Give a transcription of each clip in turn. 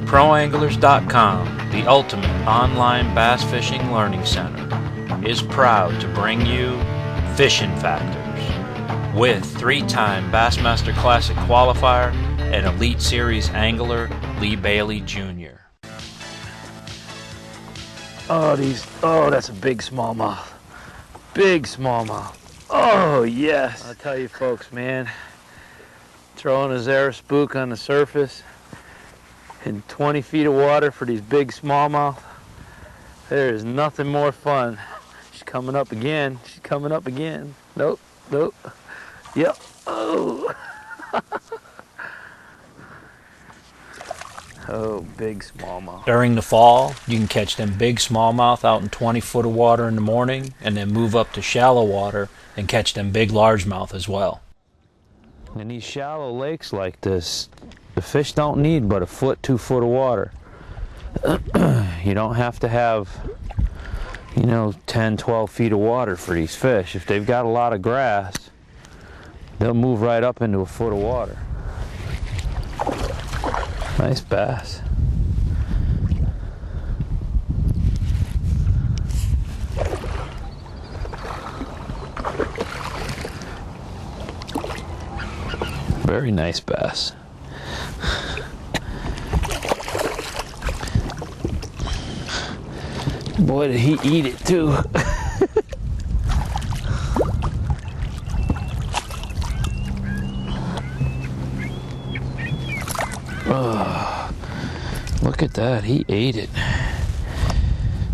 ProAnglers.com, the ultimate online bass fishing learning center, is proud to bring you Fishing Factors with 3-time Bassmaster Classic Qualifier and Elite Series angler Lee Bailey Jr. Oh, that's a big smallmouth. Big smallmouth. Oh, yes. I'll tell you folks, man, throwing a Zara spook on the surface in 20 feet of water for these big smallmouth, there is nothing more fun. She's coming up again. She's coming up again. Nope, nope. Yep. Oh. Oh, big smallmouth. During the fall, you can catch them big smallmouth out in 20 foot of water in the morning and then move up to shallow water and catch them big largemouth as well. In these shallow lakes like this, the fish don't need but a foot, 2 foot of water. You don't have to have, 10, 12 feet of water for these fish. If they've got a lot of grass, they'll move right up into a foot of water. Nice bass. Very nice bass. Boy, did he eat it too. Oh, look at that, he ate it.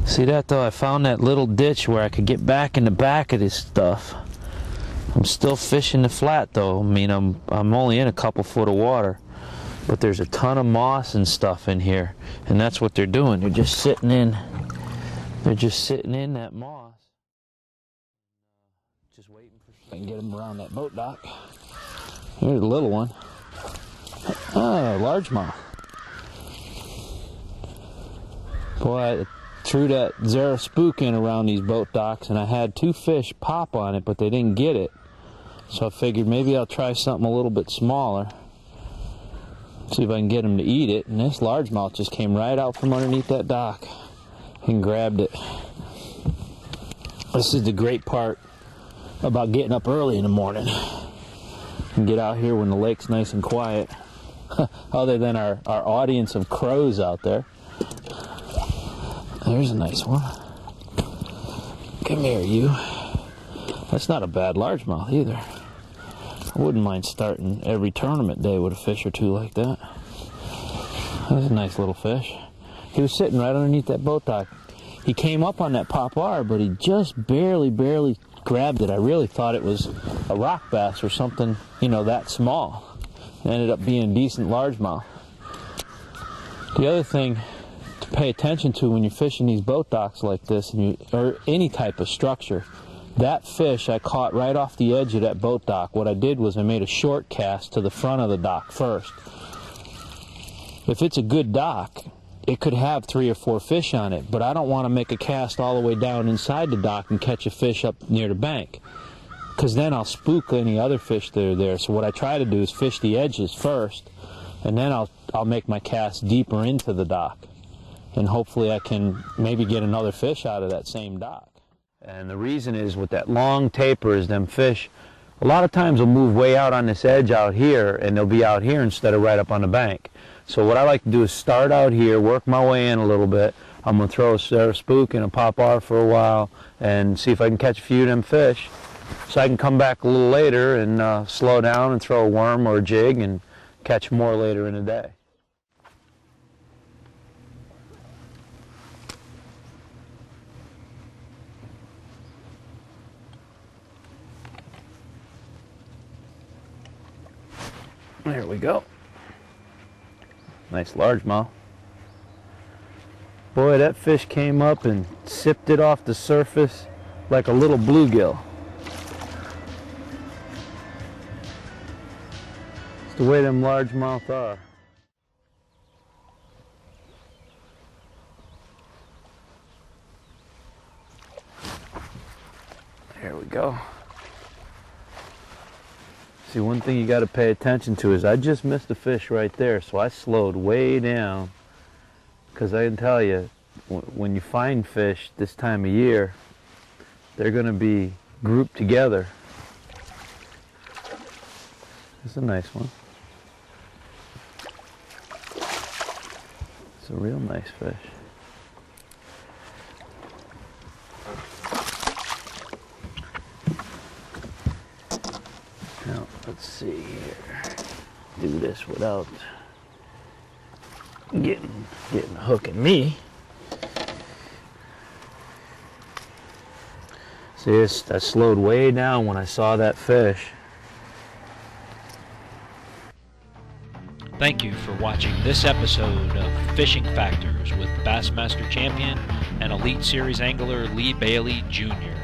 See that though, I found that little ditch where I could get back in the back of this stuff. I'm still fishing the flat though. I mean, I'm only in a couple foot of water, but there's a ton of moss and stuff in here, and that's what they're doing. They're just sitting in that moss. Just waiting for I can get them around that boat dock. Here's a little one. Oh, largemouth. Boy, I threw that Zara spook in around these boat docks, and I had 2 fish pop on it, but they didn't get it. So I figured maybe I'll try something a little bit smaller. See if I can get them to eat it. And this largemouth just came right out from underneath that dock and grabbed it. This is the great part about getting up early in the morning and get out here when the lake's nice and quiet. Other than our audience of crows out there. There's a nice one. Come here, you. That's not a bad largemouth either. I wouldn't mind starting every tournament day with a fish or two like that. That's a nice little fish. He was sitting right underneath that boat dock. He came up on that poplar, but he just barely grabbed it. I really thought it was a rock bass or something, that small. It ended up being a decent largemouth. The other thing to pay attention to when you're fishing these boat docks like this, or any type of structure, that fish I caught right off the edge of that boat dock. What I did was I made a short cast to the front of the dock first. If it's a good dock, it could have 3 or 4 fish on it, but I don't want to make a cast all the way down inside the dock and catch a fish up near the bank, because then I'll spook any other fish that are there. So what I try to do is fish the edges first, and then I'll make my cast deeper into the dock, and hopefully I can maybe get another fish out of that same dock. And the reason is, with that long taper, is them fish a lot of times will move way out on this edge out here, and they'll be out here instead of right up on the bank. So what I like to do is start out here, work my way in a little bit. I'm going to throw a Zara spook and a pop-R for a while and see if I can catch a few of them fish, so I can come back a little later and slow down and throw a worm or a jig and catch more later in the day. There we go. Nice largemouth. Boy, that fish came up and sipped it off the surface like a little bluegill. It's the way them largemouth are. There we go. See, one thing you got to pay attention to is I just missed a fish right there, so I slowed way down. Because I can tell you, when you find fish this time of year, they're going to be grouped together. It's a nice one. It's a real nice fish. Now, let's see here. Do this without getting a hook in me. See, I slowed way down when I saw that fish. Thank you for watching this episode of Fishing Factors with Bassmaster champion and Elite Series angler Lee Bailey Jr.